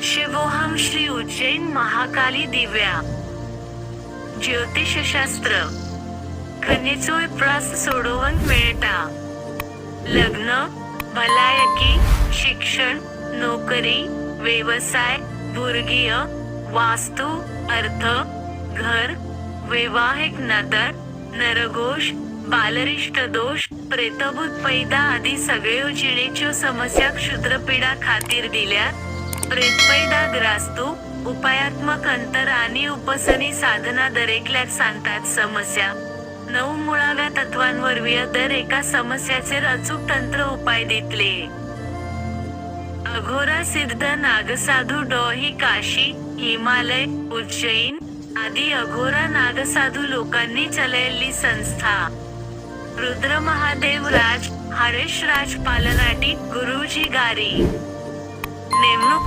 शिवोहम श्री उज्जैन महाकाली दिव्या ज्योतिषशास्त्र खनिजोय प्रास सोडवून मिळता लग्न भलायकी शिक्षण नोकरी व्यवसाय भुर्गीय वास्तू अर्थ घर वैवाहिक नातं नरघोष बालरिष्ट दोष प्रेतभूत पैदा आदी सगळ्यो जिणेच्यो समस्या क्षुद्रपीडा खातीर दिल्या प्रेतपैदा ग्रास्तू उपायात्मक अंतर आणि उपसनी साधना दरेकल्याक सांगतात समस्या 9 मुळाव्या तत्वांवर दर एका समस्याचे अचूक तंत्र उपाय दितले अघोरा सिद्ध नागसाधू ही काशी हिमालय उज्जैन आदी अघोरा नागसाधू लोकांनी चालवलेली संस्था रुद्र महादेव राज हरेश राज पालनाटी गुरुजी गारी नेमणूक